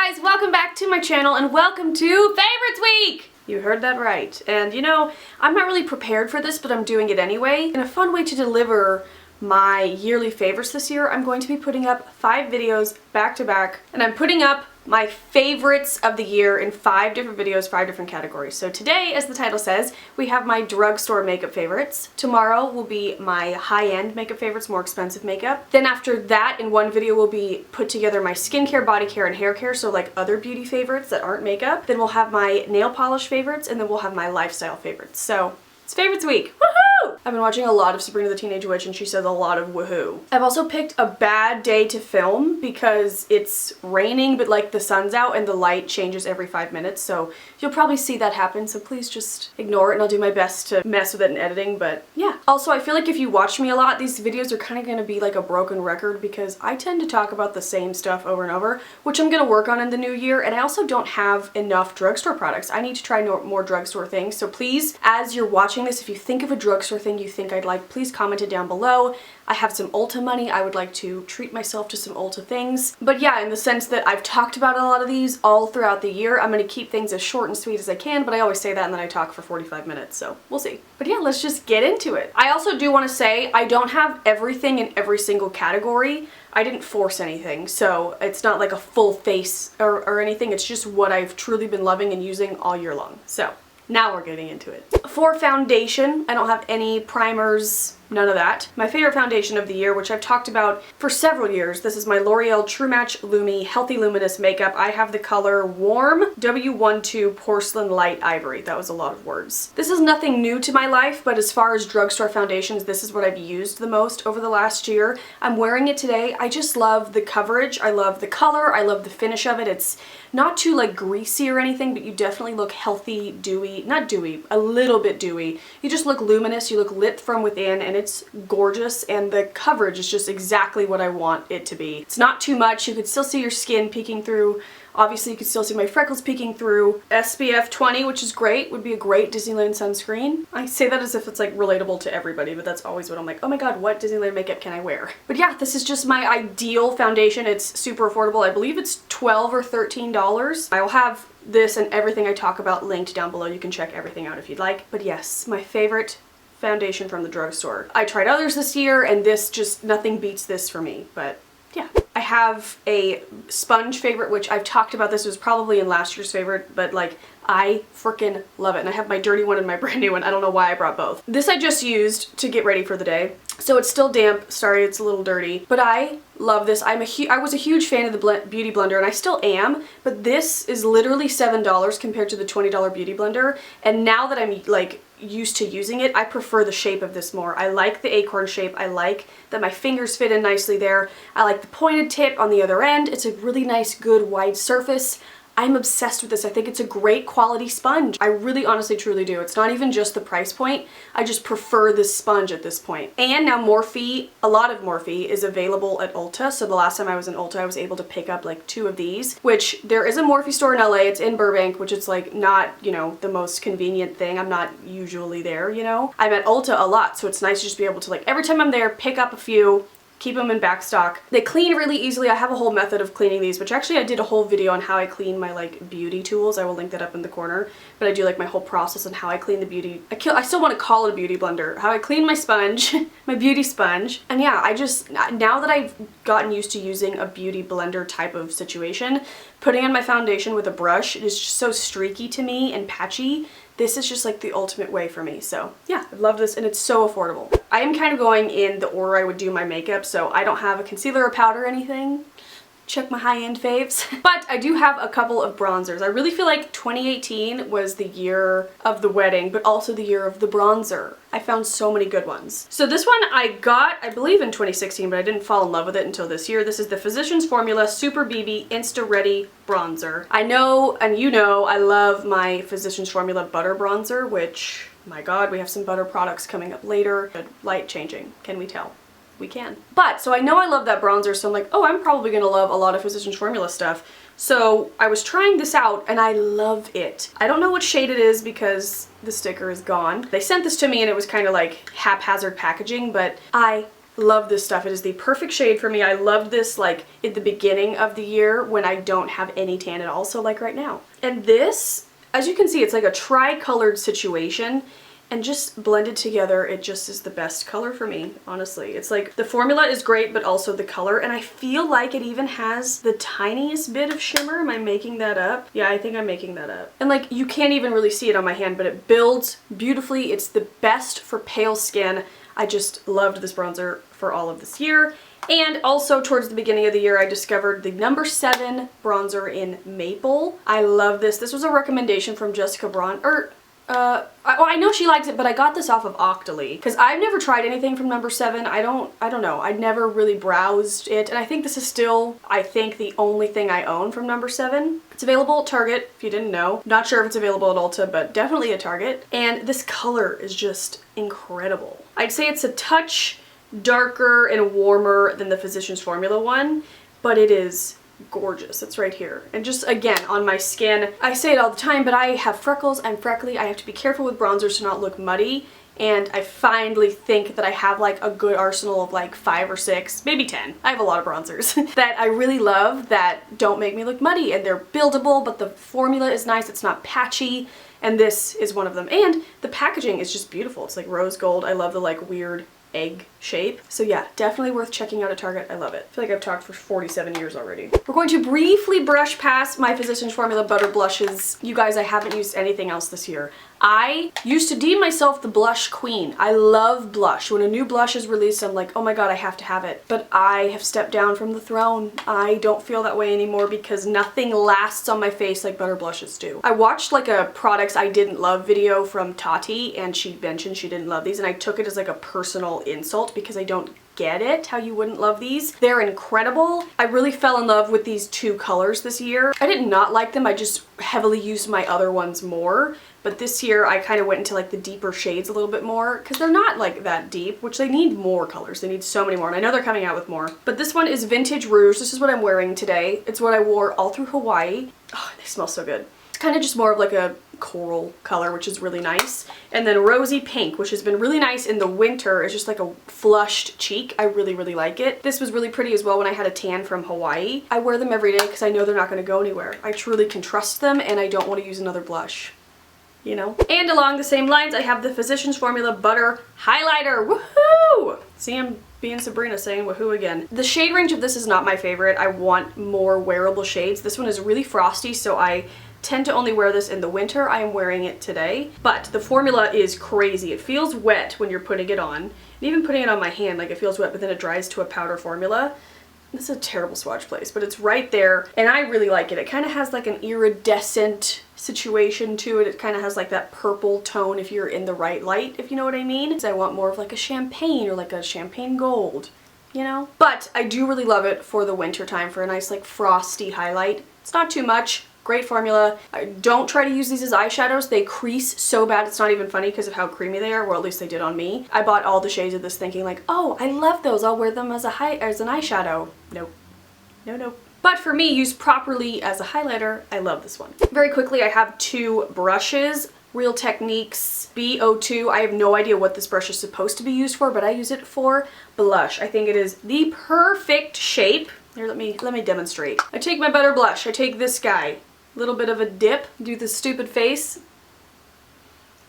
guys, welcome back to my channel and welcome to Favorites Week! You heard that right. And you know, I'm not really prepared for this, but I'm doing it anyway. In a fun way to deliver my yearly favorites this year, I'm going to be putting up 5 videos back to back, and I'm putting up my favorites of the year in 5 different videos, 5 different categories. So today, as the title says, we have my drugstore makeup favorites. Tomorrow will be my high-end makeup favorites, more expensive makeup. Then after that, in one video, will be put together my skincare, body care, and hair care, so like other beauty favorites that aren't makeup. Then we'll have my nail polish favorites, and then we'll have my lifestyle favorites. So it's Favorites Week. Woohoo! I've been watching a lot of Sabrina the Teenage Witch and she says a lot of woohoo. I've also picked a bad day to film because it's raining but like the sun's out and the light changes every 5 minutes, so you'll probably see that happen, so please just ignore it and I'll do my best to mess with it in editing, but yeah. Also, I feel like if you watch me a lot, these videos are kind of going to be like a broken record because I tend to talk about the same stuff over and over, which I'm going to work on in the new year, and I also don't have enough drugstore products. I need to try more drugstore things, so please, as you're watching this, if you think of a drugstore thing you think I'd like, please comment it down below. I have some Ulta money. I would like to treat myself to some Ulta things. But yeah, in the sense that I've talked about a lot of these all throughout the year, I'm going to keep things as short and sweet as I can, but I always say that and then I talk for 45 minutes, so we'll see. But yeah, let's just get into it. I also do want to say I don't have everything in every single category. I didn't force anything, so it's not like a full face or anything. It's just what I've truly been loving and using all year long. So now we're getting into it. For foundation, I don't have any primers, none of that. My favorite foundation of the year, which I've talked about for several years, this is my L'Oreal True Match Lumi Healthy Luminous Makeup. I have the color Warm W12 Porcelain Light Ivory. That was a lot of words. This is nothing new to my life, but as far as drugstore foundations, this is what I've used the most over the last year. I'm wearing it today. I just love the coverage. I love the color. I love the finish of it. It's not too like greasy or anything, but you definitely look healthy, dewy, not dewy, a little bit dewy. You just look luminous, you look lit from within, and it's gorgeous, and the coverage is just exactly what I want it to be. It's not too much. You could still see your skin peeking through. Obviously, you can still see my freckles peeking through. SPF 20, which is great, would be a great Disneyland sunscreen. I say that as if it's like relatable to everybody, but that's always what I'm like, oh my god, what Disneyland makeup can I wear? But yeah, this is just my ideal foundation. It's super affordable. I believe it's $12 or $13. I will have this and everything I talk about linked down below. You can check everything out if you'd like. But yes, my favorite foundation from the drugstore. I tried others this year, and this just, nothing beats this for me, but yeah. I have a sponge favorite, which I've talked about. This was probably in last year's favorite, but like, I freaking love it. And I have my dirty one and my brand new one. I don't know why I brought both. This I just used to get ready for the day. So it's still damp. Sorry, it's a little dirty. But I love this. I was a huge fan of the Beauty Blender, and I still am. But this is literally $7 compared to the $20 Beauty Blender. And now that I'm like used to using it, I prefer the shape of this more. I like the acorn shape. I like that my fingers fit in nicely there. I like the pointed tip on the other end. It's a really nice, good, wide surface. I'm obsessed with this. I think it's a great quality sponge. I really honestly truly do. It's not even just the price point. I just prefer this sponge at this point. And now Morphe, a lot of Morphe is available at Ulta. So the last time I was in Ulta, I was able to pick up like 2 of these, which there is a Morphe store in LA. It's in Burbank, which is like not, you know, the most convenient thing. I'm not usually there, you know. I'm at Ulta a lot, so it's nice to just be able to like, every time I'm there, pick up a few, keep them in back stock. They clean really easily. I have a whole method of cleaning these, which actually I did a whole video on how I clean my like beauty tools. I will link that up in the corner, but I do like my whole process on how I clean the beauty. I still want to call it a beauty blender. How I clean my sponge, my beauty sponge. And yeah, I just, now that I've gotten used to using a beauty blender type of situation, putting on my foundation with a brush, it is just so streaky to me and patchy. This is just like the ultimate way for me. So yeah, I love this, and it's so affordable. I am kind of going in the order I would do my makeup, so I don't have a concealer or powder or anything. Check my high-end faves. But I do have a couple of bronzers. I really feel like 2018 was the year of the wedding, but also the year of the bronzer. I found so many good ones. So this one I got, I believe in 2016, but I didn't fall in love with it until this year. This is the Physicians Formula Super BB Insta Ready Bronzer. I know, and you know, I love my Physicians Formula Butter Bronzer, which, my god, we have some butter products coming up later. Light changing, can we tell? We can. But, so I know I love that bronzer, so I'm like, oh, I'm probably gonna love a lot of Physicians Formula stuff. So I was trying this out and I love it. I don't know what shade it is because the sticker is gone. They sent this to me and it was kind of like haphazard packaging, but I love this stuff. It is the perfect shade for me. I loved this like at the beginning of the year when I don't have any tan at all, so like right now. And this, as you can see, it's like a tri-colored situation, and just blended together, it just is the best color for me, honestly. It's like the formula is great, but also the color, and I feel like it even has the tiniest bit of shimmer. Am I making that up? Yeah, I think I'm making that up. And like, you can't even really see it on my hand, but it builds beautifully. It's the best for pale skin. I just loved this bronzer for all of this year. And also towards the beginning of the year, I discovered the No. 7 bronzer in Maple. I love this. This was a recommendation from Jessica Braun, I know she likes it, but I got this off of Octoly because I've never tried anything from No. 7. I don't know. I never really browsed it, and I think this is still, I think, the only thing I own from No. 7. It's available at Target, if you didn't know. Not sure if it's available at Ulta, but definitely at Target. And this color is just incredible. I'd say it's a touch darker and warmer than the Physicians Formula one, but it is gorgeous. It's right here. And just again, on my skin, I say it all the time, but I have freckles, I'm freckly, I have to be careful with bronzers to not look muddy, and I finally think that I have like a good arsenal of like 5 or 6, maybe 10. I have a lot of bronzers that I really love that don't make me look muddy, and they're buildable, but the formula is nice, it's not patchy, and this is one of them. And the packaging is just beautiful. It's like rose gold. I love the like weird egg shape. So yeah, definitely worth checking out at Target. I love it. I feel like I've talked for 47 years already. We're going to briefly brush past my Physicians Formula Butter blushes. You guys, I haven't used anything else this year. I used to deem myself the blush queen. I love blush. When a new blush is released, I'm like, oh my god, I have to have it. But I have stepped down from the throne. I don't feel that way anymore because nothing lasts on my face like butter blushes do. I watched like a products I didn't love video from Tati, and she mentioned she didn't love these, and I took it as like a personal insult because I don't get it, how you wouldn't love these. They're incredible. I really fell in love with these 2 colors this year. I did not like them, I just heavily used my other ones more. But this year I kind of went into like the deeper shades a little bit more because they're not like that deep, which they need more colors. They need so many more, and I know they're coming out with more. But this one is Vintage Rouge. This is what I'm wearing today. It's what I wore all through Hawaii. Oh, they smell so good. It's kind of just more of like a coral color, which is really nice. And then Rosy Pink, which has been really nice in the winter. It's just like a flushed cheek. I really, really like it. This was really pretty as well when I had a tan from Hawaii. I wear them every day because I know they're not going to go anywhere. I truly can trust them, and I don't want to use another blush. You know? And along the same lines, I have the Physicians Formula Butter Highlighter. Woohoo! See, I'm being Sabrina saying woohoo again. The shade range of this is not my favorite. I want more wearable shades. This one is really frosty, so I tend to only wear this in the winter. I am wearing it today. But the formula is crazy. It feels wet when you're putting it on. And even putting it on my hand, like it feels wet, but then it dries to a powder formula. This is a terrible swatch place, but it's right there, and I really like it. It kind of has like an iridescent situation to it. It kind of has like that purple tone if you're in the right light, if you know what I mean. So I want more of like a champagne or like a champagne gold, you know? But I do really love it for the winter time for a nice like frosty highlight. It's not too much. Great formula. Don't try to use these as eyeshadows. They crease so bad it's not even funny because of how creamy they are, or at least they did on me. I bought all the shades of this thinking like, oh, I love those. I'll wear them as an eyeshadow. Nope. No, no. But for me, used properly as a highlighter, I love this one. Very quickly, I have 2 brushes. Real Techniques B02. I have no idea what this brush is supposed to be used for, but I use it for blush. I think it is the perfect shape. Here, let me demonstrate. I take my butter blush. I take this guy. Little bit of a dip, do this stupid face,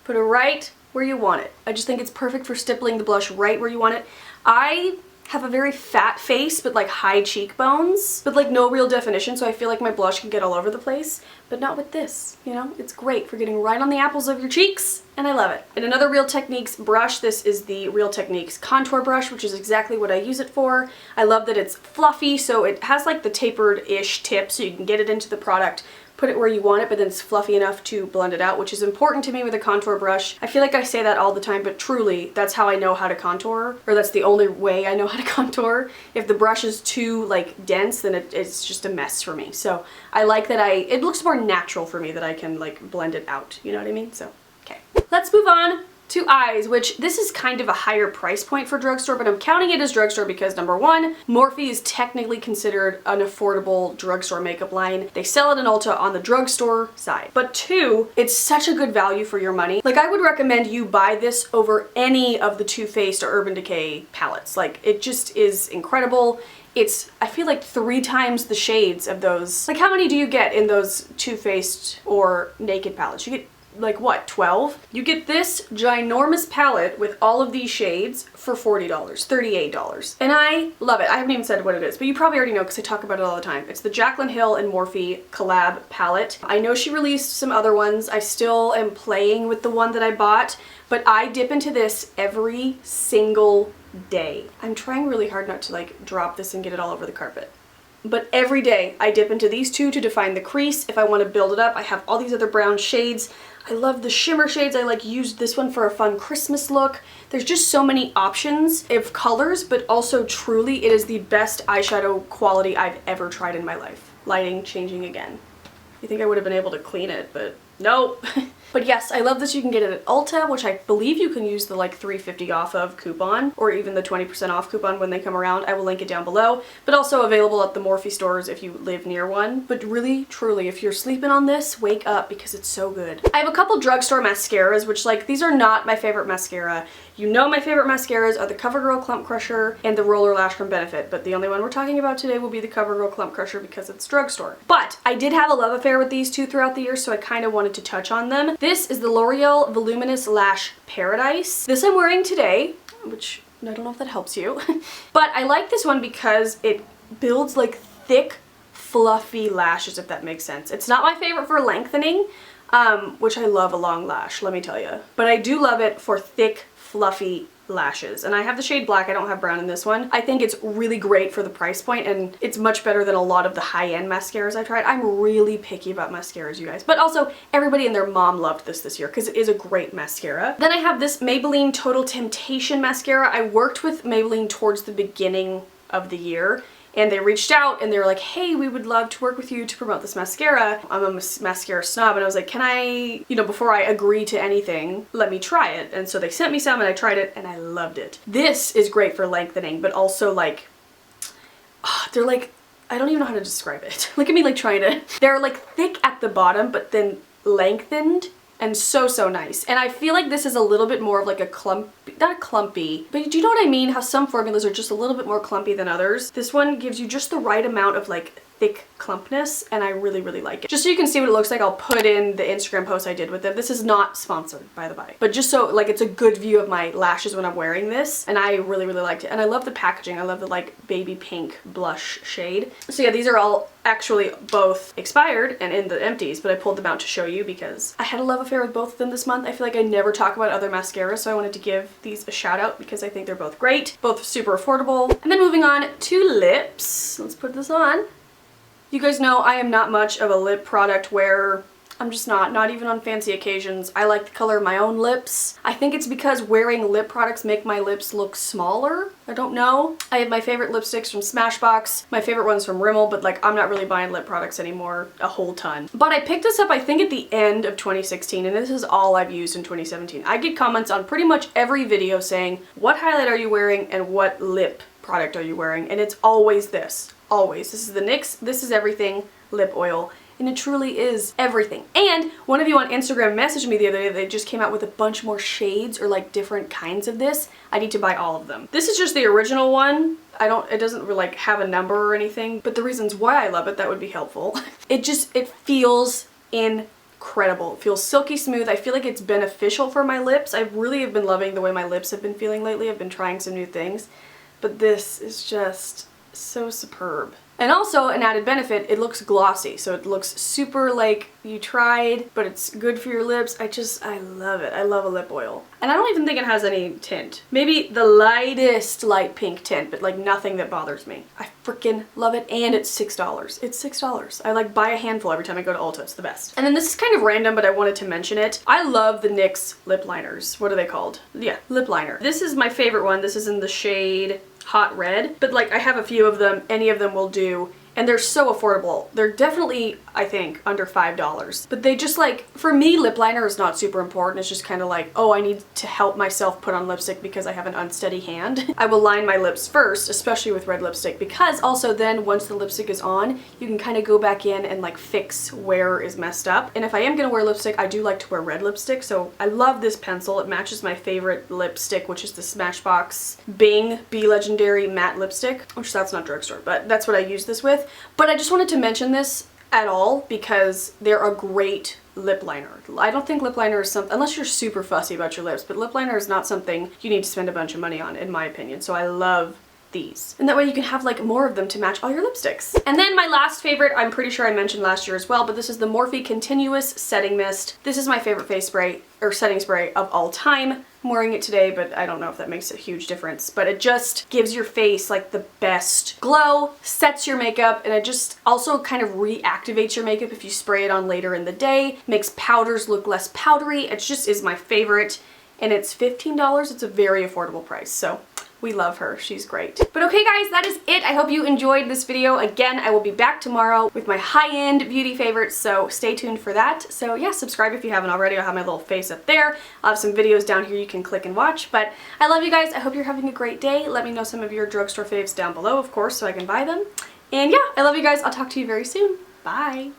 put it right where you want it. I just think it's perfect for stippling the blush right where you want it. I have a very fat face, but like high cheekbones, but like no real definition, so I feel like my blush can get all over the place, but not with this, you know? It's great for getting right on the apples of your cheeks, and I love it. And another Real Techniques brush, this is the Real Techniques contour brush, which is exactly what I use it for. I love that it's fluffy, so it has like the tapered-ish tip, so you can get it into the product, put it where you want it, but then it's fluffy enough to blend it out, which is important to me with a contour brush. I feel like I say that all the time, but truly, that's how I know how to contour, or that's the only way I know how to contour. If the brush is too like dense, then it's just a mess for me. So I like that it looks more natural for me that I can like blend it out, you know what I mean? So, okay. Let's move on to Eyes, which this is kind of a higher price point for Drugstore, but I'm counting it as Drugstore because number one, Morphe is technically considered an affordable drugstore makeup line. They sell it in Ulta on the drugstore side. But two, it's such a good value for your money. Like, I would recommend you buy this over any of the Too Faced or Urban Decay palettes. Like, it just is incredible. It's, I feel like 3 times the shades of those. Like, how many do you get in those Too Faced or Naked palettes? You get like what, 12? You get this ginormous palette with all of these shades for $40, $38. And I love it. I haven't even said what it is, but you probably already know because I talk about it all the time. It's the Jaclyn Hill and Morphe collab palette. I know she released some other ones. I still am playing with the one that I bought, but I dip into this every single day. I'm trying really hard not to like drop this and get it all over the carpet. But every day I dip into these two to define the crease. If I want to build it up, I have all these other brown shades. I love the shimmer shades. I like used this one for a fun Christmas look. There's just so many options of colors, but also truly it is the best eyeshadow quality I've ever tried in my life. Lighting changing again. You think I would have been able to clean it, but nope. But yes, I love this. You can get it at Ulta, which I believe you can use the like $3.50 off of coupon, or even the 20% off coupon when they come around. I will link it down below, but also available at the Morphe stores if you live near one. But really, truly, if you're sleeping on this, wake up because it's so good. I have a couple drugstore mascaras, which like, these are not my favorite mascara. You know my favorite mascaras are the CoverGirl Clump Crusher and the Roller Lash from Benefit, but the only one we're talking about today will be the CoverGirl Clump Crusher because it's drugstore. But I did have a love affair with these two throughout the year, so I kind of wanted to touch on them. This is the L'Oreal Voluminous Lash Paradise. This I'm wearing today, which I don't know if that helps you. But I like this one because it builds like thick, fluffy lashes, if that makes sense. It's not my favorite for lengthening, which I love a long lash, let me tell you. But I do love it for thick, fluffy lashes. And I have the shade black, I don't have brown in this one. I think it's really great for the price point, and it's much better than a lot of the high-end mascaras I tried. I'm really picky about mascaras, you guys. But also, everybody and their mom loved this year because it is a great mascara. Then I have this Maybelline Total Temptation mascara. I worked with Maybelline towards the beginning of the year, and they reached out and they were like, hey, we would love to work with you to promote this mascara. I'm a mascara snob, and I was like, can I, you know, before I agree to anything, let me try it. And so they sent me some and I tried it and I loved it. This is great for lengthening, but also like, they're like, I don't even know how to describe it. Look at me like trying to, they're like thick at the bottom, but then lengthened. And so nice. And I feel like this is a little bit more of like a clumpy, not clumpy, but do you know what I mean? How some formulas are just a little bit more clumpy than others. This one gives you just the right amount of like thick clumpness, and I really like it. Just so you can see what it looks like, I'll put in the Instagram post I did with them. This is not sponsored, by the by, but just so like it's a good view of my lashes when I'm wearing this, and I really liked it. And I love the packaging. I love the like baby pink blush shade. So yeah, these are all actually both expired and in the empties, but I pulled them out to show you because I had a love affair with both of them this month. I feel like I never talk about other mascaras, so I wanted to give these a shout out because I think they're both great, both super affordable. And then moving on to lips. Let's put this on. You guys know I am not much of a lip product wearer. I'm just not even on fancy occasions. I like the color of my own lips. I think it's because wearing lip products make my lips look smaller. I don't know. I have my favorite lipsticks from Smashbox, my favorite ones from Rimmel, but like I'm not really buying lip products anymore a whole ton. But I picked this up I think at the end of 2016, and this is all I've used in 2017. I get comments on pretty much every video saying, what highlight are you wearing and what lip product are you wearing? And it's always this. Always. This is the NYX This Is Everything lip oil, and it truly is everything. And one of you on Instagram messaged me the other day that they just came out with a bunch more shades or like different kinds of this. I need to buy all of them. This is just the original one. It doesn't really like have a number or anything, but the reasons why I love it, that would be helpful. It feels incredible. It feels silky smooth. I feel like it's beneficial for my lips. I really have been loving the way my lips have been feeling lately. I've been trying some new things, but this is just so superb. And also an added benefit, it looks glossy, so it looks super like you tried, but it's good for your lips. I love it. I love a lip oil. And I don't even think it has any tint. Maybe the lightest light pink tint, but like nothing that bothers me. I freaking love it, and it's $6. It's $6. I like buy a handful every time I go to Ulta. It's the best. And then this is kind of random, but I wanted to mention it. I love the NYX lip liners. What are they called? Yeah, lip liner. This is my favorite one. This is in the shade Hot Red, but like I have a few of them. Any of them will do, and they're so affordable. They're definitely, I think, under $5. But they just like, for me, lip liner is not super important. It's just kind of like, oh, I need to help myself put on lipstick because I have an unsteady hand. I will line my lips first, especially with red lipstick, because also then once the lipstick is on, you can kind of go back in and like fix where is messed up. And if I am gonna wear lipstick, I do like to wear red lipstick. So I love this pencil. It matches my favorite lipstick, which is the Smashbox Bing Be Legendary matte lipstick, which that's not Drugstore, but that's what I use this with. But I just wanted to mention this at all because they're a great lip liner. I don't think lip liner is something, unless you're super fussy about your lips, but lip liner is not something you need to spend a bunch of money on, in my opinion. So I love these. And that way you can have like more of them to match all your lipsticks. And then my last favorite, I'm pretty sure I mentioned last year as well, but this is the Morphe Continuous Setting Mist. This is my favorite face spray or setting spray of all time. I'm wearing it today, but I don't know if that makes a huge difference, but it just gives your face like the best glow, sets your makeup, and it just also kind of reactivates your makeup if you spray it on later in the day, makes powders look less powdery. It just is my favorite, and it's $15. It's a very affordable price, so we love her. She's great. But okay guys, that is it. I hope you enjoyed this video. Again, I will be back tomorrow with my high-end beauty favorites, so stay tuned for that. So yeah, subscribe if you haven't already. I'll have my little face up there. I'll have some videos down here you can click and watch. But I love you guys. I hope you're having a great day. Let me know some of your drugstore faves down below, of course, so I can buy them. And yeah, I love you guys. I'll talk to you very soon. Bye.